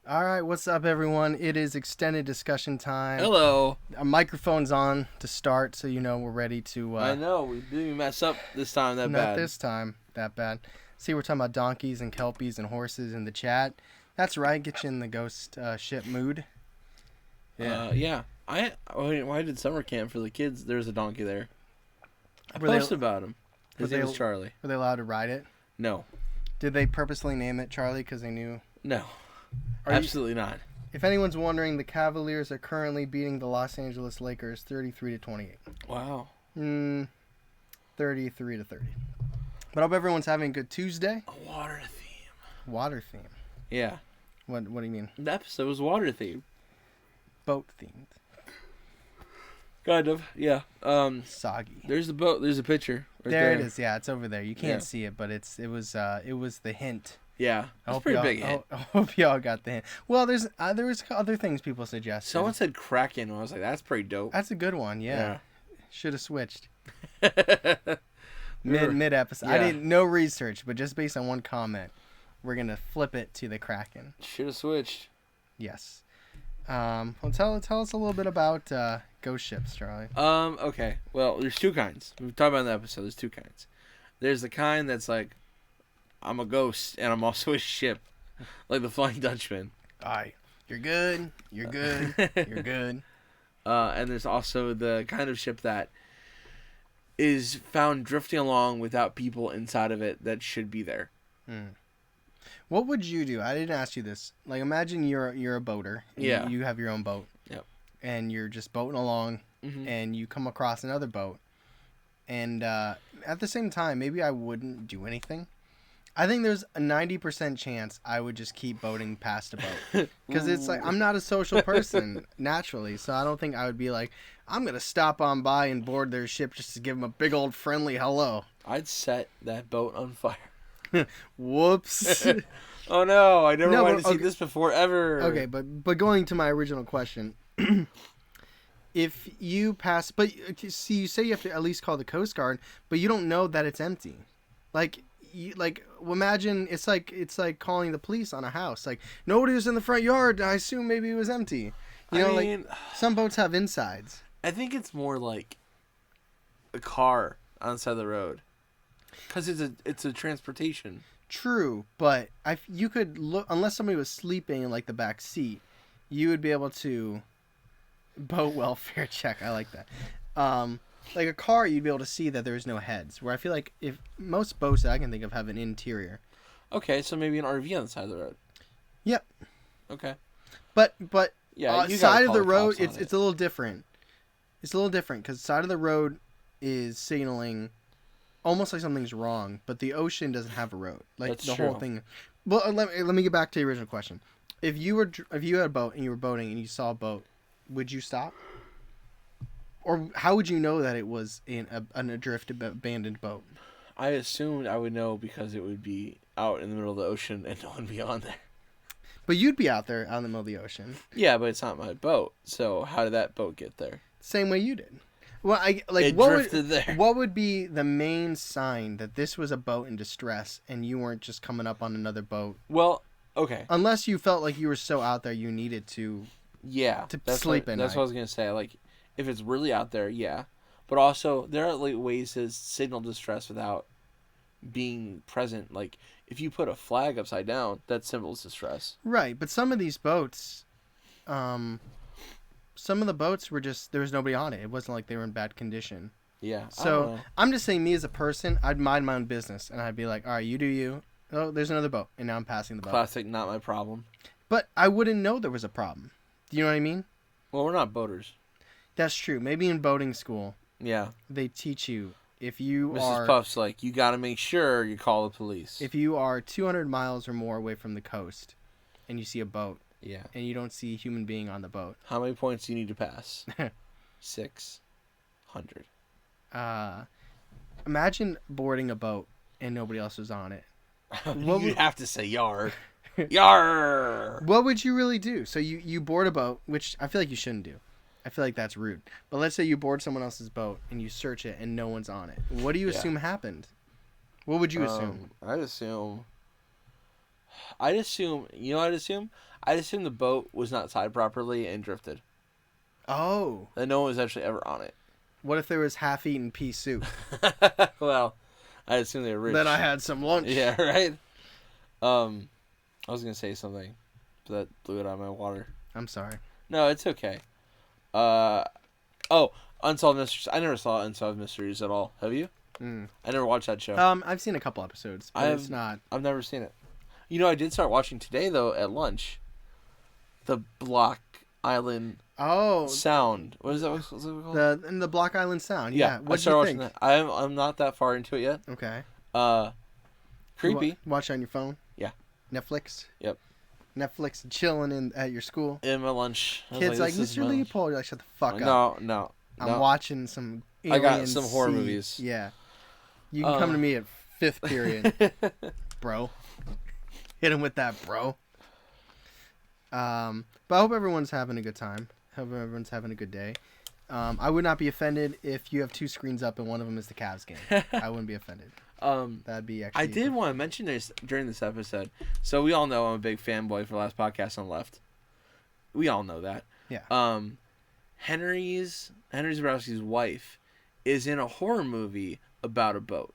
All right, what's up, everyone? It is extended discussion time. Hello. Our microphone's on to start, so you know we're ready to. I know we didn't mess up this time that Not bad. this time that bad. See, we're talking about donkeys and kelpies and horses in the chat. That's right. Get you in the ghost ship mood. Yeah. Why did summer camp for the kids? There's a donkey there. I Were they- posted about him. His were name they- was Charlie. Were they allowed to ride it? No. Did they purposely name it Charlie because they knew? No. Are you- Absolutely not. If anyone's wondering, the Cavaliers are currently beating the Los Angeles Lakers 33-28. Wow. 33-30. But I hope everyone's having a good Tuesday. A water theme. Water theme. Yeah. What do you mean? The episode was water theme. Boat themed. Kind of. Yeah. Soggy. There's the boat. There's a picture. Right There it is. Yeah, it's over there. You can't Yeah. see it, but it was the hint. Yeah. I It's a hope pretty y'all- big hit. I hope y'all got the hint. Well, there was other things people suggested. Someone said Kraken. And I was like, that's pretty dope. That's a good one. Yeah. Should have switched Yeah. mid episode. I Yeah. didn't no research, but just based on one comment, we're gonna flip it to the Kraken. Should have switched. Yes. Well, tell us a little bit about ghost ships, Charlie. Okay. Well, there's two kinds. We've talked about in the episode. There's two kinds. There's the kind that's like, I'm a ghost and I'm also a ship, like the Flying Dutchman. Aye. You're good. You're good. You're good. And there's also the kind of ship that is found drifting along without people inside of it that should be there. What would you do? I didn't ask you this. Like, imagine you're a boater. And Yeah. You have your own boat. Yep. And you're just boating along, Mm-hmm. and you come across another boat. And at the same time, maybe I wouldn't do anything. I think there's a 90% chance I would just keep boating past a boat. Because it's like, I'm not a social person naturally. So I don't think I would be like, I'm going to stop on by and board their ship just to give them a big old friendly hello. I'd set that boat on fire. Whoops. Oh no! I never No, wanted but- to see okay. this before ever. Okay, but going to my original question, if you pass, but see, you say you have to at least call the Coast Guard, but you don't know that it's empty. Imagine it's like calling the police on a house. Like, nobody was in the front yard. I assume maybe it was empty. You know, I mean, like some boats have insides. I think it's more like a car on the side of the road, because it's a transportation. True, but you could look, unless somebody was sleeping in like the back seat, you would be able to boat welfare check. I like that. Like a car, you'd be able to see that there's no heads. Where I feel like if most boats that I can think of have an interior. Okay, so maybe an RV on the side of the road. Yep. Okay. But Yeah, you gotta side of call the the road, cops on it's a little different. It's a little different because side of the road is signaling almost like something's wrong, but the ocean doesn't have a road. Like That's the whole true. thing. Well, let me get back to the original question. If you had a boat and you were boating and you saw a boat, would you stop? Or how would you know that it was an adrift abandoned boat? I assumed I would know because it would be out in the middle of the ocean and no one would be on there. But you'd be out there in the middle of the ocean, Yeah, but it's not my boat. So how did that boat get there? same way you did. Well, It what drifted there. What would be the main sign that this was a boat in distress and you weren't just coming up on another boat? Well, okay. Unless you felt like you were so out there you needed to. Yeah. To that's sleep what, at That's night. what I was going to say. Like, if it's really out there, yeah. But also, there are like ways to signal distress without being present. Like, if you put a flag upside down, that symbols distress. Right, but some of these boats, some of the boats were just, there was nobody on it. It wasn't like they were in bad condition. Yeah. I don't So know. I'm just saying, me as a person, I'd mind my own business and I'd be like, all right, you do you. Oh, there's another boat, and now I'm passing the boat. Classic, not my problem. But I wouldn't know there was a problem. Do you know what I mean? Well, we're not boaters. That's true. Maybe in boating school, Yeah. they teach you if you Mrs. are Puff's like, you got to make sure you call the police. if you are 200 miles or more away from the coast, and you see a boat, Yeah. and you don't see a human being on the boat. How many points do you need to pass? 600. Imagine boarding a boat and nobody else was on it. You have to say yar. Yar! What would you really do? So you board a boat, which I feel like you shouldn't do. I feel like that's rude. But let's say you board someone else's boat and you search it and no one's on it. What do you Yeah. assume happened? What would you assume? I'd assume I'd assume. You know what I'd assume? I'd assume the boat was not tied properly and drifted. Oh. That no one was actually ever on it. What if there was half-eaten pea soup? Well, I assume they were rich. Then I had some lunch. Yeah, right? I was going to say something, but that blew it out of my water. I'm sorry. No, it's okay. Unsolved Mysteries. I never saw Unsolved Mysteries at all. Have you? I never watched that show. I've seen a couple episodes, but it's not. I've never seen it. You know, I did start watching today, though, at lunch. The Block Island Sound. What is that? What's it called? The Block Island Sound. Yeah. I started watching that. I'm not that far into it yet. Okay. Creepy. Watch on your phone? Yeah. Netflix? Yep. Netflix chilling at your school. In my lunch. Kids like Mr. Leopold. You're like, shut the fuck up. No. I'm watching some I got some horror movies. Yeah. You can come to me at 5th period, bro. Hit him with that, bro. But I hope everyone's having a good time. Hope everyone's having a good day. I would not be offended if you have 2 screens up and one of them is the Cavs game. I wouldn't be offended. That'd be actually. I did want to mention this during this episode. So we all know I'm a big fanboy for the last podcast on Left. We all know that. Yeah. Henry Zebrowski's wife is in a horror movie about a boat.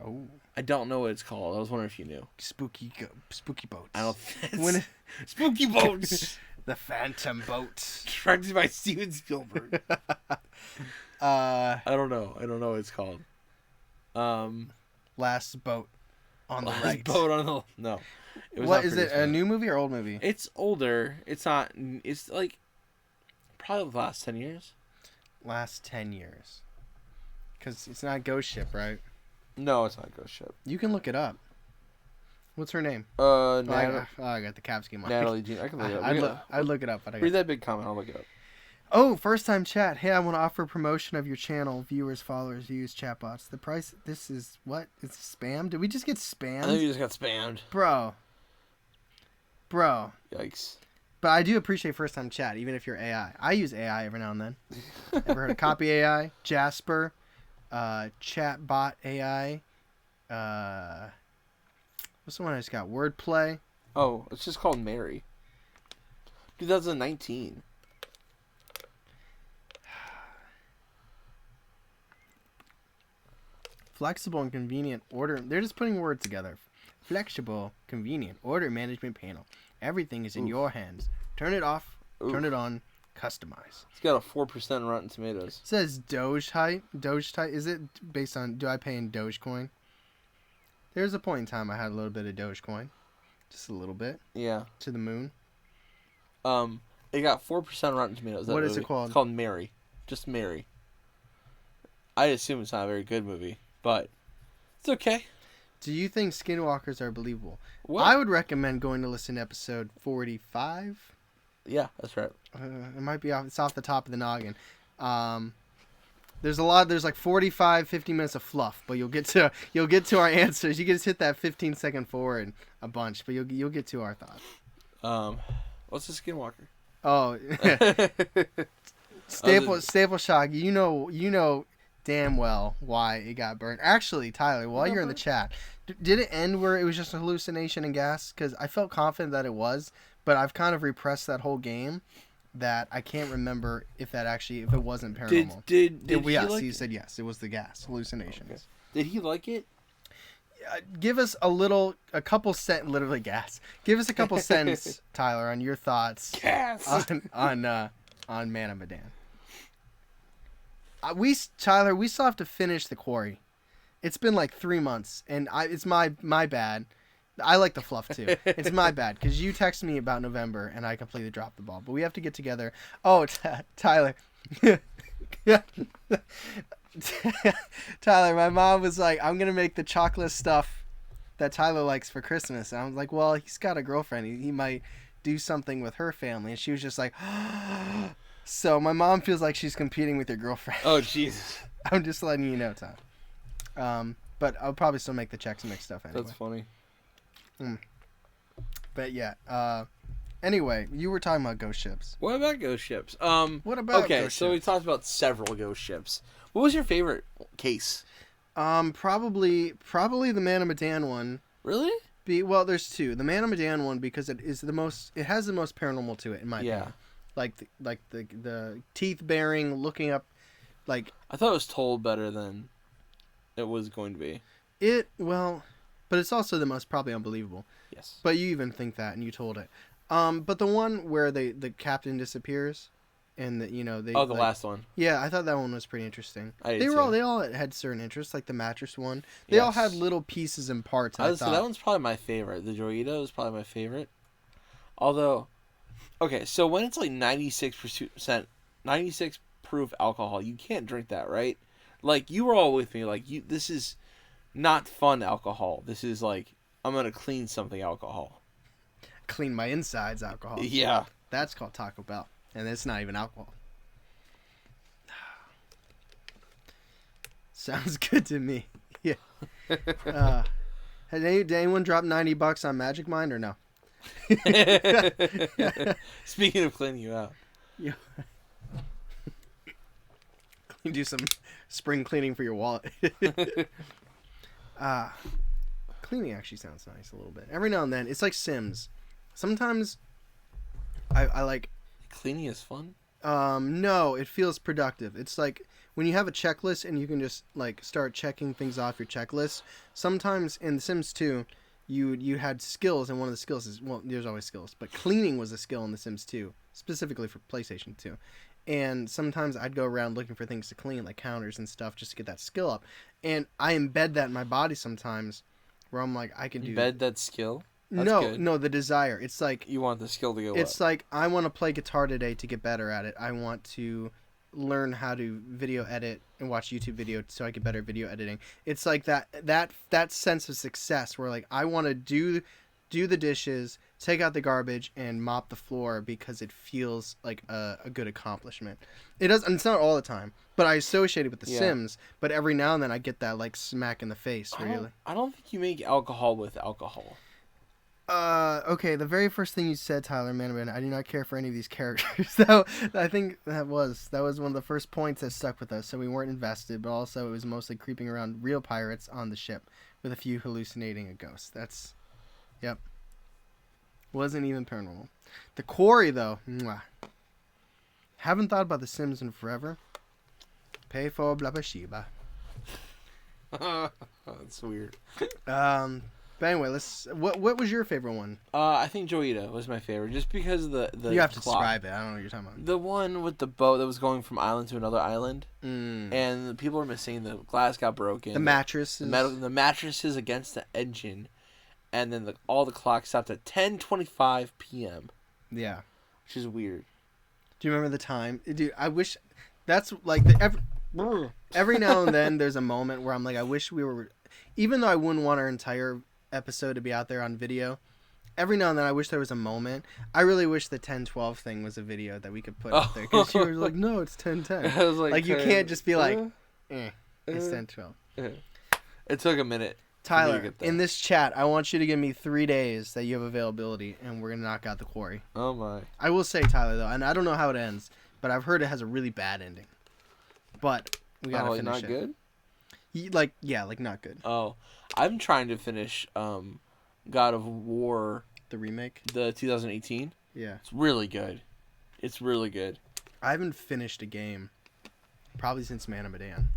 Oh. I don't know what it's called. I was wondering if you knew. Spooky boats. I don't. Spooky boats. The Phantom Boat. Directed by Steven Spielberg. I don't know. I don't know what it's called. Last Boat on the right. Boat on the no. What is it? A new movie or old movie? It's older. It's not. It's like probably the last 10 years. Last 10 years. Because it's not Ghost Ship, right? No, it's not Ghost Ship. You can look it up. What's her name? I got the Caps game on. Natalie Jean. I can look it up. I'd look it up. But read that big comment. I'll look it up. Oh, first time chat. Hey, I want to offer promotion of your channel. Viewers, followers, views, chatbots. The price. This is what? It's spam. Did we just get spammed? I think we just got spammed. Bro. Yikes. But I do appreciate first time chat, even if you're AI. I use AI every now and then. Ever heard of Copy AI, Jasper, Chatbot AI? What's the one I just got? Wordplay. Oh, it's just called Mary. 2019. Flexible and convenient order. They're just putting words together. Flexible, convenient order management panel. Everything is in your hands. Turn it off. Turn it on. Customize. It's got a 4% Rotten Tomatoes. It says Doge type. Doge type. Is it based on? Do I pay in Dogecoin? There's a point in time I had a little bit of Dogecoin, just a little bit. Yeah. To the moon. It got 4% Rotten Tomatoes. What is it called? It's called Mary. Just Mary. I assume it's not a very good movie, but it's okay. Do you think skinwalkers are believable? What? I would recommend going to listen to episode 45. Yeah, that's right. It might be off. It's off the top of the noggin. There's a lot. There's like 45, 50 minutes of fluff, but you'll get to our answers. You can just hit that 15-second forward a bunch, but you'll get to our thoughts. What's a skinwalker? Oh, Staple Shock. You know damn well why it got burned. Actually, Tyler, while you're in the chat, did it end where it was just a hallucination and gas? Because I felt confident that it was, but I've kind of repressed that whole game. That I can't remember if it wasn't paranormal. You said yes. It was the gas hallucinations. Okay. Did he like it? Give us a couple literally gas. Give us a couple cents, Tyler, on your thoughts. Gas on Man of Medan. Tyler, we still have to finish The Quarry. It's been like 3 months, and it's my bad. I like the fluff too. It's my bad because you texted me about November and I completely dropped the ball. But we have to get together. Oh, Tyler. Tyler, my mom was like, I'm going to make the chocolate stuff that Tyler likes for Christmas. And I was like, well, he's got a girlfriend. He might do something with her family. And she was just like, so my mom feels like she's competing with your girlfriend. Oh, Jesus. I'm just letting you know, Tom. But I'll probably still make the Chex Mix stuff anyway. That's funny. But yeah. Anyway, you were talking about ghost ships. What about ghost ships? What about ghost ships? We talked about several ghost ships. What was your favorite case? Probably the Man of Medan one. Really? Well, there's two. The Man of Medan one because it is the most. It has the most paranormal to it in my opinion. Like the teeth baring, looking up, like I thought it was told better than it was going to be. But it's also the most probably unbelievable. Yes. But you even think that, and you told it. But the one where the captain disappears, and they the last one. Yeah, I thought that one was pretty interesting. They all had certain interests, like the mattress one. They all had little pieces and parts. I thought that one's probably my favorite. The Joyita is probably my favorite. Although, okay, so when it's like 96%, 96 proof alcohol, you can't drink that, right? Like you were all with me. Like this is not fun alcohol. This is like I'm gonna clean something alcohol. Clean my insides alcohol. Yeah. That's called Taco Bell. And it's not even alcohol. Sounds good to me. Yeah. Did anyone drop $90 on Magic Mind or no? Speaking of cleaning you out. Yeah. Do some spring cleaning for your wallet. Cleaning actually sounds nice a little bit. Every now and then. It's like Sims. Sometimes I like... Cleaning is fun? No, it feels productive. It's like when you have a checklist and you can just like start checking things off your checklist. Sometimes in The Sims 2, you had skills, and one of the skills is, well, there's always skills, but cleaning was a skill in The Sims 2, specifically for PlayStation 2. And sometimes I'd go around looking for things to clean, like counters and stuff, just to get that skill up. And I embed that in my body sometimes, where I'm like, I can do... Embed that skill? No, the desire. It's like... You want the skill to go up. It's like, I want to play guitar today to get better at it. I want to learn how to video edit and watch YouTube video so I get better at video editing. It's like that sense of success where, like, I want to do the dishes, take out the garbage, and mop the floor because it feels like a good accomplishment. It does, and it's not all the time, but I associate it with The Sims. But every now and then I get that, like, smack in the face. I don't think you make alcohol with alcohol. Okay, the very first thing you said, Tyler Manaman, I do not care for any of these characters. So I think that was one of the first points that stuck with us. So we weren't invested, but also it was mostly creeping around real pirates on the ship with a few hallucinating a ghost. Yep. Wasn't even paranormal. The quarry, though, mwah. Haven't thought about The Sims in forever. Pay for Blabashiba. That's weird. But anyway, what was your favorite one? I think Joyita was my favorite, just because of the you have to clock. describe it. I don't know what you're talking about. The one with the boat that was going from island to another island, and the people were missing. The glass got broken. The mattresses. The mattresses against the engine, and then all the clocks stopped at 10:25 p.m. Yeah, which is weird. Do you remember the time, dude? I wish that's like every now and then there's a moment where I'm like, I wish we were, even though I wouldn't want our entire episode to be out there on video, every now and then I wish there was a moment. I really wish the 10-12 thing was a video that we could put out there, because you were like, no, it's 10-10. I was like you can't just be like, it's 10-12. It took a minute. Tyler, in this chat, I want you to give me 3 days that you have availability, and we're gonna knock out the quarry. Oh my! I will say, Tyler, though, and I don't know how it ends, but I've heard it has a really bad ending. But we gotta finish not it. Good? Like not good. Oh, I'm trying to finish God of War, the remake, the 2018. Yeah, it's really good. It's really good. I haven't finished a game probably since Man of Medan.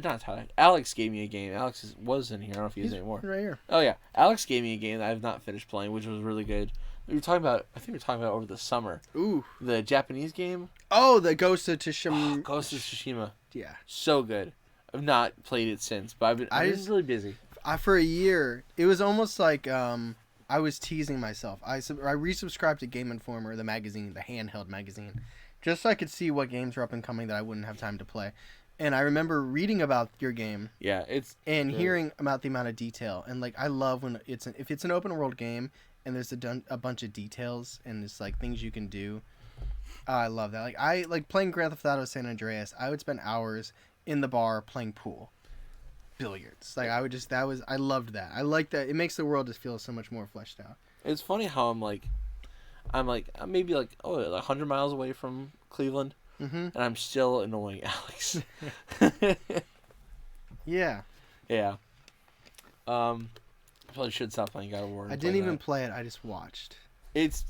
Not Tyler. Alex gave me a game. Alex wasn't here. I don't know if he is anymore. Right here. Oh yeah, Alex gave me a game that I've not finished playing, which was really good. I think we were talking about over the summer. Ooh. The Japanese game. Oh, the Ghost of Tsushima. Ghost of Tsushima. Yeah. So good. I've not played it since, but I've been really busy. For a year, it was almost like I was teasing myself. I resubscribed to Game Informer, the magazine, the handheld magazine, just so I could see what games were up and coming that I wouldn't have time to play. And I remember reading about your game. Yeah, hearing about the amount of detail. And like, I love when if it's an open world game and there's a bunch of details and there's like things you can do. I love that. Like I like playing Grand Theft Auto San Andreas. I would spend hours in the bar playing pool, billiards. Like I loved that. I like that. It makes the world just feel so much more fleshed out. It's funny how I'm maybe 100 miles away from Cleveland, and I'm still annoying Alex. Yeah. Yeah. Probably should stop playing God of War. I didn't even play it. I just watched. It's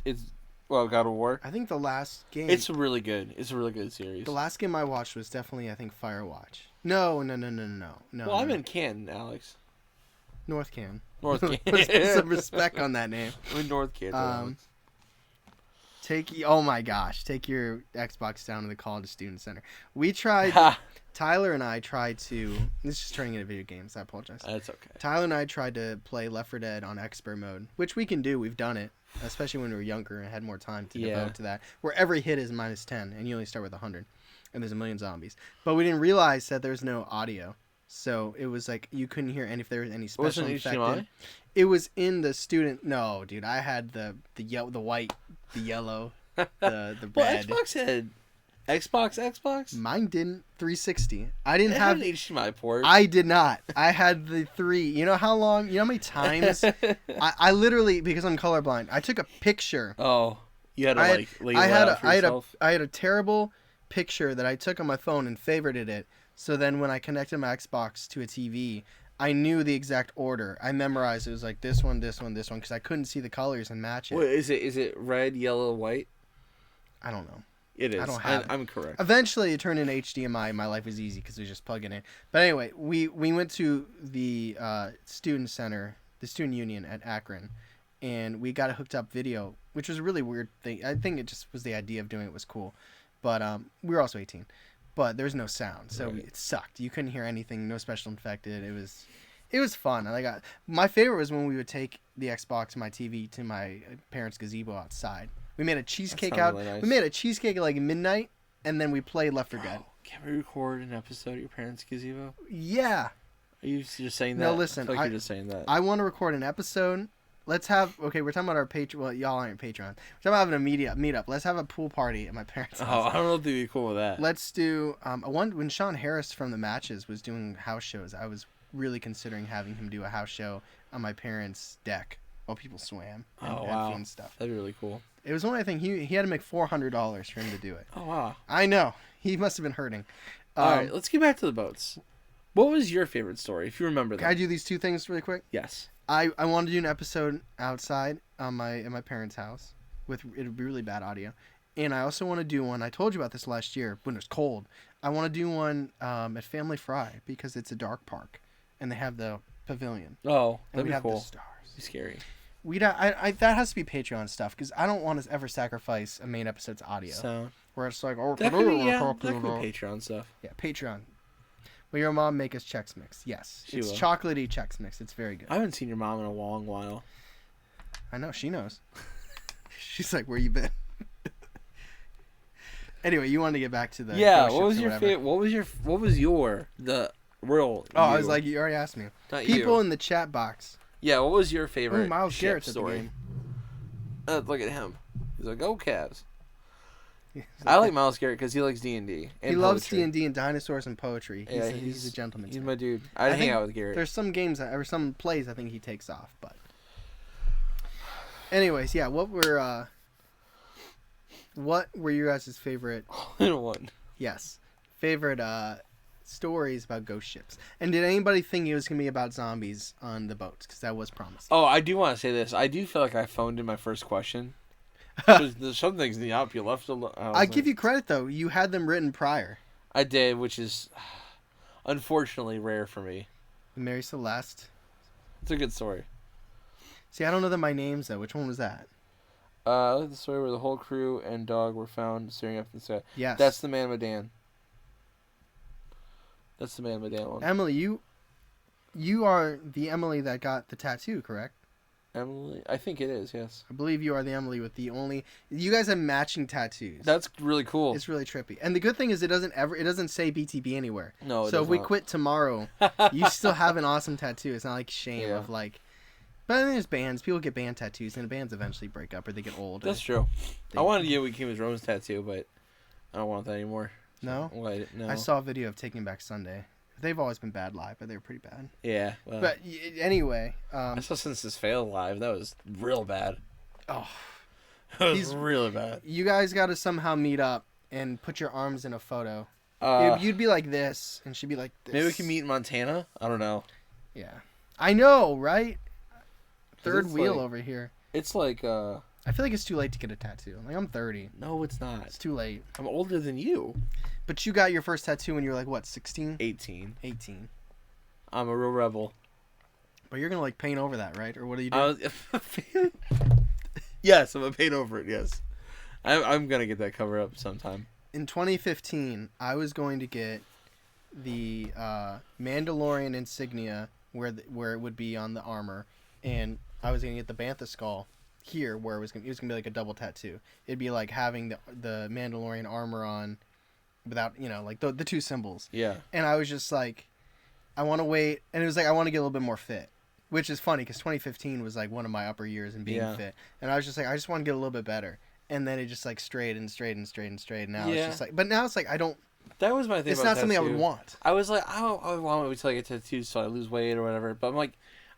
well, God of War. I think the last game. It's really good. It's a really good series. The last game I watched was definitely, I think, Firewatch. No. Well, I'm in Canton, Alex. North Can. North Canton. Put some respect on that name. I'm in North Canton. Oh my gosh, take your Xbox down to the College Student Center. We tried. Tyler and I tried to. This is just turning into video games. I apologize. That's okay. Tyler and I tried to play Left 4 Dead on expert mode, which we can do. We've done it, especially when we were younger and had more time to devote to that. Where every hit is -10, and you only start with 100, and there's a million zombies. But we didn't realize that there's no audio, so it was like you couldn't hear if there was any special effect. HDMI? It was in the student. No, dude, I had the white, the yellow, the red. Well, Xbox had Xbox. Mine didn't. 360. I didn't It have had an HDMI port. I did not. I had the 3. You know how long? You know how many times? I literally, because I'm colorblind, I took a picture. Oh, you had to lay it out for yourself. I had a terrible picture that I took on my phone and favorited it. So then when I connected my Xbox to a TV, I knew the exact order. I memorized it was like this one, because I couldn't see the colors and match it. Wait, is it red, yellow, white? I don't know. It is. I don't have I'm correct. Eventually, it turned into HDMI. My life was easy because it was just plugging in. But anyway, we went to the student center, the student union at Akron, and we got a hooked up video, which was a really weird thing. I think it just was the idea of doing it was cool. But we were also 18. But there was no sound, so it sucked. You couldn't hear anything. No special effected. It was fun. My favorite was when we would take the Xbox and my TV to my parents' gazebo outside. We made a cheesecake out. Really nice. We made a cheesecake at like midnight, and then we played Left 4 Dead. Can we record an episode at your parents' gazebo? Yeah. Are you just saying that? No, listen. I feel like you're just saying that. I want to record an episode. Let's have. Okay, we're talking about our Patreon. Well, y'all aren't Patreon. We're talking about having a meetup. Let's have a pool party at my parents' house. Oh, I don't know if they'd be cool with that. Let's do when Sean Harris from the Matches was doing house shows. I was really considering having him do a house show on my parents' deck while people swam and stuff. That'd be really cool. It was only, I think, he had to make $400 for him to do it. Oh, wow. I know. He must have been hurting. All right, let's get back to the boats. What was your favorite story, if you remember that? Can I do these two things really quick? Yes. I wanted to do an episode outside at my parents' house with it'd be really bad audio. And I also want to do one, I told you about this last year when it was cold. I want to do one at Family Fry because it's a dark park and they have the pavilion. Oh, and that'd be cool. Have the stars. Be scary. That has to be Patreon stuff because I don't want to ever sacrifice a main episode's audio. So where it's like, that could be Patreon stuff. Yeah, Patreon. Will your mom make us Chex Mix? Yes, it's chocolatey Chex Mix. It's very good. I haven't seen your mom in a long while. I know she knows. She's like, "Where you been?" Anyway, you wanted to get back to the What was your favorite? What was your the real? Oh, I was like, you already asked me. Not People you. in the chat box. Yeah, what was your favorite? Miles Garrett's story. Look at him. He's like, "Go Cavs." I like Miles Garrett because he likes D&D. He loves D&D and dinosaurs and poetry. He's a gentleman. He's my dude. I hang out with Garrett. There's some games or some plays I think he takes off, but. Anyways, yeah. What were your guys' favorite? One. Yes, favorite stories about ghost ships. And did anybody think it was gonna be about zombies on the boats? Because that was promising. Oh, I do want to say this. I do feel like I phoned in my first question. There's some things in the app you left alone. I give you credit though. You had them written prior. I did, which is unfortunately rare for me. Mary Celeste. It's a good story. See, I don't know my names though. Which one was that? I like the story where the whole crew and dog were found staring up in the sky. Yes. That's the Man Medan. That's the Man Medan one. Emily, you are the Emily that got the tattoo, correct? Emily, I think it is. Yes. I believe you are the Emily with the only. You guys have matching tattoos. That's really cool. It's really trippy, and the good thing is it doesn't say BTB anywhere. No. So if we quit tomorrow, you still have an awesome tattoo. It's not like shame of like. But then there's bands. People get band tattoos, and bands eventually break up or they get old. That's true. I wanted to get We Came as Rome's tattoo, but I don't want that anymore. No? No. I saw a video of Taking Back Sunday. They've always been bad live, but they were pretty bad. Yeah. Well, but anyway. I saw Since This Failed live. That was real bad. Oh. That was really bad. You guys got to somehow meet up and put your arms in a photo. You'd be like this, and she'd be like this. Maybe we can meet in Montana? I don't know. Yeah. I know, right? third it's wheel like- over here. It's like I feel like it's too late to get a tattoo. Like, I'm 30. no, it's not. It's too late. I'm older than you. But you got your first tattoo when you were like, what, 16? 18. 18. I'm a real rebel. But you're going to, like, paint over that, right? Or what do you do? I was- yes, I'm a paint over it. Yes, I'm gonna get that cover up sometime. In 2015, I was going to get the Mandalorian insignia where it would be on the armor, and I was going to get the Bantha skull here where it was gonna be like a double tattoo. It'd be like having the Mandalorian armor on without, like the two symbols. Yeah. And I was just like, I want to wait, and it was like I want to get a little bit more fit, which is funny because 2015 was like one of my upper years in being fit, and I was just like, I just want to get a little bit better, and then it just like strayed. Now it's just like, but now it's like I don't. That was my thing. It's about not something I would tattoo. want. I was like, I want to wait till I get tattoos so I lose weight or whatever. But I'm like,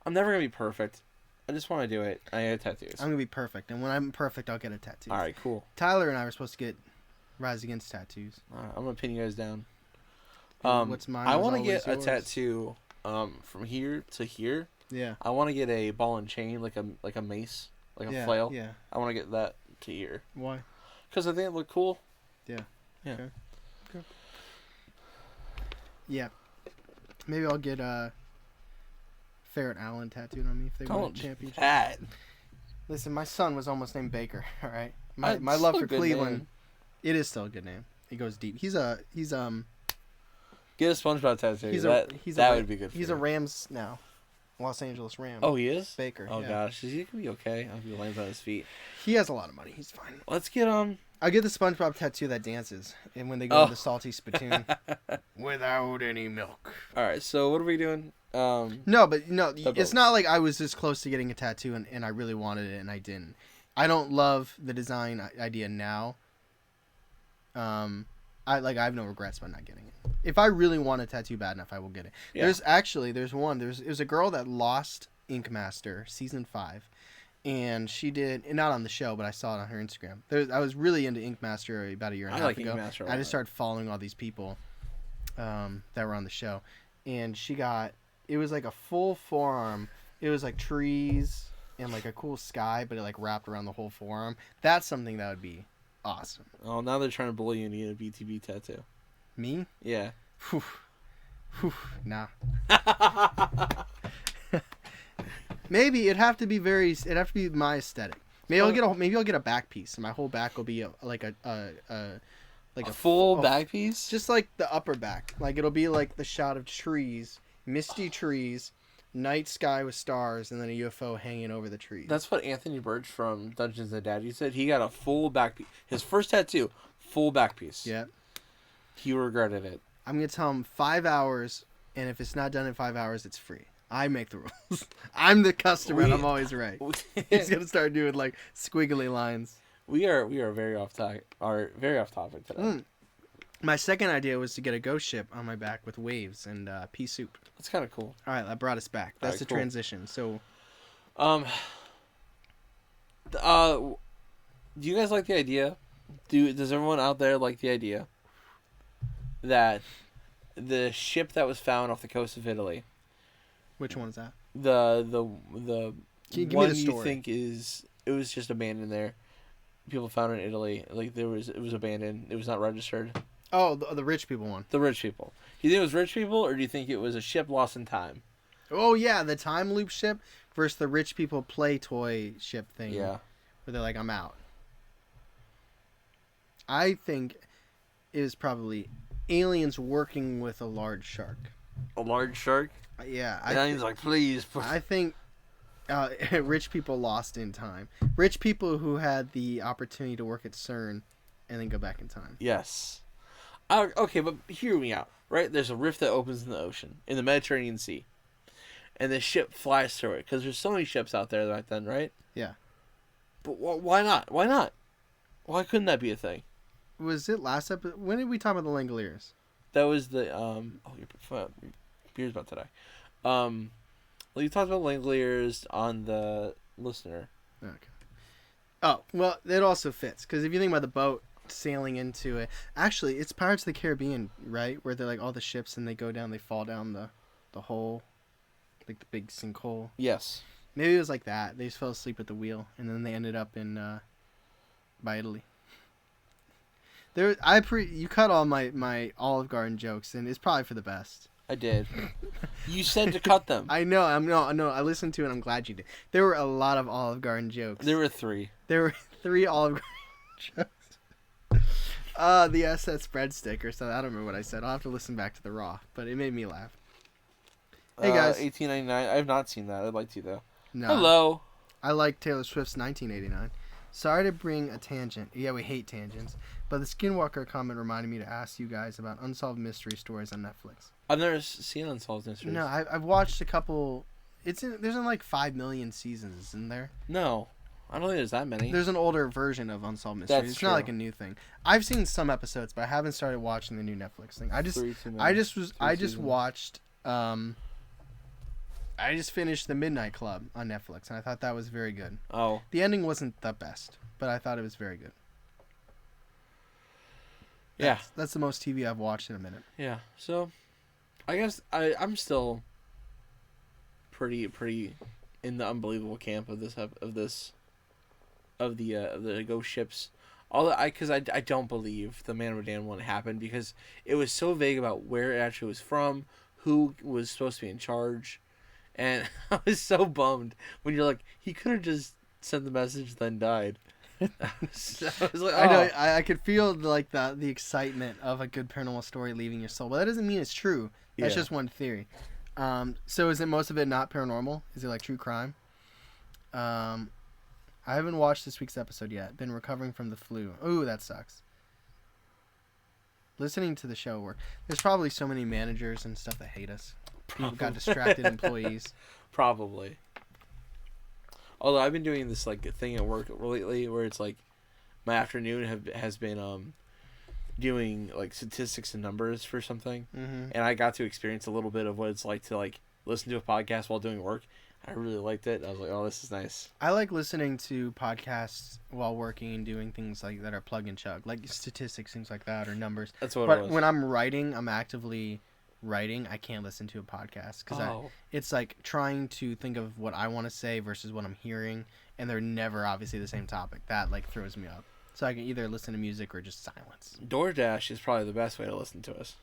I'm never gonna be perfect. I just want to do it. I get tattoos. I'm gonna be perfect, and when I'm perfect, I'll get a tattoo. All right, cool. Tyler and I were supposed to get Rise Against tattoos. All right, I'm gonna pin you guys down. What's mine? I want want to get a tattoo. From here to here. Yeah. I want to get a ball and chain, like a mace, like a flail. Yeah. I want to get that to here Why? because I think it look cool. Yeah. Yeah. Okay. Yeah. Maybe I'll get Ferret Allen tattooed on me if they win a Don't championship. that. Listen, my son was almost named Baker. All right. My That's love still for a good Cleveland. name. It is still a good name. It goes deep. He's Get a SpongeBob tattoo. That would be good for He's you. a Rams now. Los Angeles Rams. Oh, he is? Baker. Oh, yeah. gosh. Is he going to be okay? I hope he lands on his feet. He has a lot of money. He's fine. Let's get I'll get the SpongeBob tattoo that dances, and when they go Oh. to the salty spittoon, without any milk. All right, so what are we doing? No, but no, The it's not like I was this close to getting a tattoo and I really wanted it and I didn't. I don't love the design idea now. I have no regrets about not getting it. If I really want a tattoo bad enough, I will get it. Yeah. There's one. It was a girl that lost Ink Master season 5. And she did, and not on the show, but I saw it on her Instagram. I was really into Ink Master about a year and a half ago. Ink Master a I lot. just started following all these people that were on the show. And it was like a full forearm. It was like trees and like a cool sky, but it like wrapped around the whole forearm. That's something that would be awesome. Oh, now they're trying to bully you and get a BTB tattoo. Me? Yeah. Whew. Whew. Nah. Maybe it'd have to be my aesthetic. Maybe I'll get a back piece, and my whole back will be a full back piece? just like the upper back. Like it'll be like the shot of trees, misty trees, night sky with stars, and then a UFO hanging over the trees. That's what Anthony Birch from Dungeons and Daddy said. He got a full back piece. His first tattoo, full back piece. Yeah. He regretted it. I'm gonna tell him 5 hours, and if it's not done in 5 hours, it's free. I make the rules. I'm the customer, and I'm always right. He's gonna start doing like squiggly lines. We are very off topic. Today. My second idea was to get a ghost ship on my back with waves and pea soup. That's kind of cool. All right, that brought us back. That's Alright, the cool. transition. So, do you guys like the idea? Does everyone out there like the idea that the ship that was found off the coast of Italy, which one is that? the Can you give me one the you story? think it was just abandoned there? People found it in Italy. Like it was abandoned. It was not registered. Oh, the rich people one. The rich people. Do you think it was rich people, or do you think it was a ship lost in time? Oh yeah, the time loop ship versus the rich people play toy ship thing. Yeah. Where they're like, I'm out. I think it was probably aliens working with a large shark. A large shark. Yeah, And he's like, please. I think rich people lost in time. Rich people who had the opportunity to work at CERN and then go back in time. Yes. Okay, but hear me out. Right? There's a rift that opens in the ocean, in the Mediterranean Sea. And the ship flies through it, because there's so many ships out there back then, right? Yeah. But why not? Why not? Why couldn't that be a thing? Was it last episode? When did we talk about the Langoliers? That was the, oh, your beer's about to die. Well, you talked about Langoliers on the listener. Okay. Oh, well, it also fits, because if you think about the boat sailing into it, actually, it's Pirates of the Caribbean, right? Where they're like all the ships and they go down, they fall down the hole, like the big sinkhole. Yes. Maybe it was like that. They just fell asleep at the wheel, and then they ended up in by Italy. You cut all my Olive Garden jokes, and it's probably for the best. I did. You said to cut them. I know. I listened to it. I'm glad you did. There were a lot of Olive Garden jokes. There were 3. There were 3 Olive Garden jokes. The SS breadstick or something. I don't remember what I said. I'll have to listen back to the raw, but it made me laugh. Hey guys, 1899. I have not seen that. I'd like to though. No, Hello. I like Taylor Swift's 1989. Sorry to bring a tangent. Yeah, we hate tangents. But the Skinwalker comment reminded me to ask you guys about unsolved mystery stories on Netflix. I've never seen Unsolved Mysteries. No, I've watched a couple. There's in like 5 million seasons, isn't there? No, I don't think there's that many. There's an older version of Unsolved Mysteries. That's It's true. not like a new thing. I've seen some episodes, but I haven't started watching the new Netflix thing. I just watched. I just finished The Midnight Club on Netflix, and I thought that was very good. Oh. The ending wasn't the best, but I thought it was very good. That's the most TV I've watched in a minute. Yeah. So, I guess I'm still pretty in the unbelievable camp of the ghost ships. Although because I don't believe the Man of Medan one happened because it was so vague about where it actually was from, who was supposed to be in charge, and I was so bummed when you're like, he could have just sent the message then died. So I was like, oh. I know. I could feel like the excitement of a good paranormal story leaving your soul, but that doesn't mean it's true. That's just one theory. So is it most of it not paranormal? Is it like true crime? I haven't watched this week's episode yet. Been recovering from the flu. Ooh, that sucks. Listening to the show work. There's probably so many managers and stuff that hate us. People got distracted employees. Probably. Although I've been doing this like thing at work lately where it's like my afternoon has been doing like statistics and numbers for something, and I got to experience a little bit of what it's like to like listen to a podcast while doing work. I really liked it. I was like, oh, this is nice. I like listening to podcasts while working and doing things like that are plug and chug, like statistics, things like that, or numbers. That's what it But was. when I'm writing, I'm actively writing. I can't listen to a podcast because it's like trying to think of what I want to say versus what I'm hearing, and they're never obviously the same topic. That like throws me up. So I can either listen to music or just silence. DoorDash is probably the best way to listen to us.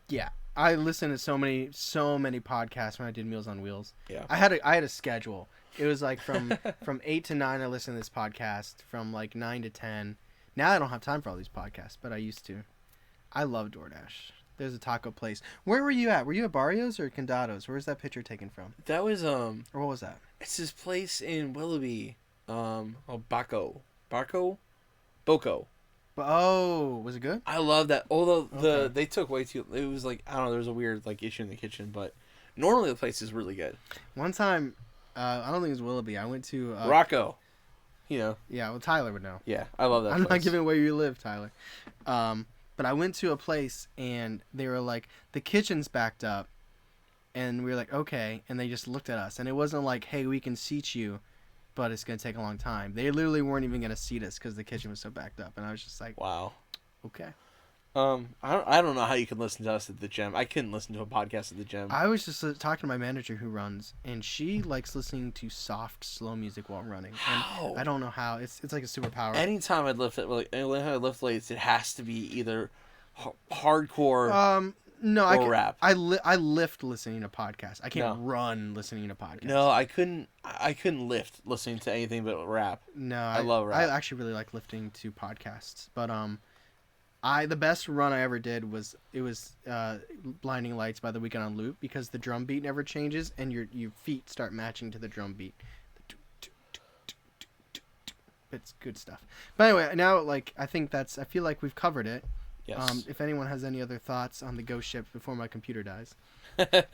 Yeah. I listened to so many podcasts when I did Meals on Wheels. Yeah. I had a schedule. It was like from 8 to 9 I listened to this podcast, from like 9 to 10. Now I don't have time for all these podcasts, but I used to. I love DoorDash. There's a taco place. Where were you at? Were you at Barrios or Condados? Where's that picture taken from? That was Or what was that? it's this place in Willoughby. Boko. Oh, was it good? I love that. Although Okay. they took way too. It was like, I don't know. There was a weird like issue in the kitchen, but normally the place is really good. One time, I don't think it was Willoughby. I went to Rocco. You know. Yeah, well, Tyler would know. Yeah, I love that. I'm place. not giving away where you live, Tyler. But I went to a place and they were like, the kitchen's backed up, and we were like, okay, and they just looked at us, and it wasn't like, hey, we can seat you, but it's gonna take a long time. They literally weren't even gonna seat us because the kitchen was so backed up, and I was just like, Wow. okay. I don't know how you can listen to us at the gym. I couldn't listen to a podcast at the gym. I was just talking to my manager who runs, and she likes listening to soft, slow music while running. How? And I don't know how. It's like a superpower. Anytime I lift weights, it has to be either hardcore. No, or rap. I lift listening to podcasts. I can't run listening to podcasts. No, I couldn't lift listening to anything but rap. No, I love rap. I actually really like lifting to podcasts, but the best run I ever did was Blinding Lights by The Weeknd on loop, because the drum beat never changes and your feet start matching to the drum beat. It's good stuff. But anyway, now I feel like we've covered it. Yes. If anyone has any other thoughts on the ghost ship before my computer dies.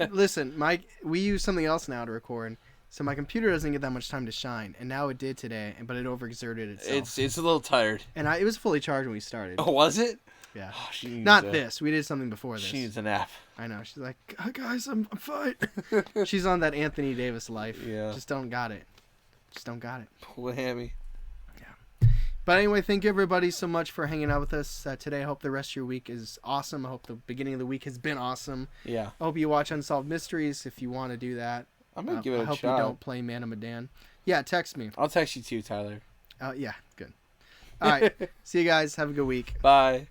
Listen, we use something else now to record, so my computer doesn't get that much time to shine, and now it did today, but it overexerted itself. It's a little tired. And it was fully charged when we started. Oh, was it? Yeah. Oh, This. We did something before this. She needs a nap. I know. She's like, guys, I'm fine. She's on that Anthony Davis life. Yeah. Just don't got it. Whammy. But anyway, thank you everybody so much for hanging out with us today. I hope the rest of your week is awesome. I hope the beginning of the week has been awesome. Yeah. I hope you watch Unsolved Mysteries if you want to do that. I'm gonna give it I a hope shot. you don't play Man of Medan. Yeah, text me. I'll text you too, Tyler. Yeah, good. All right. See you guys. Have a good week. Bye.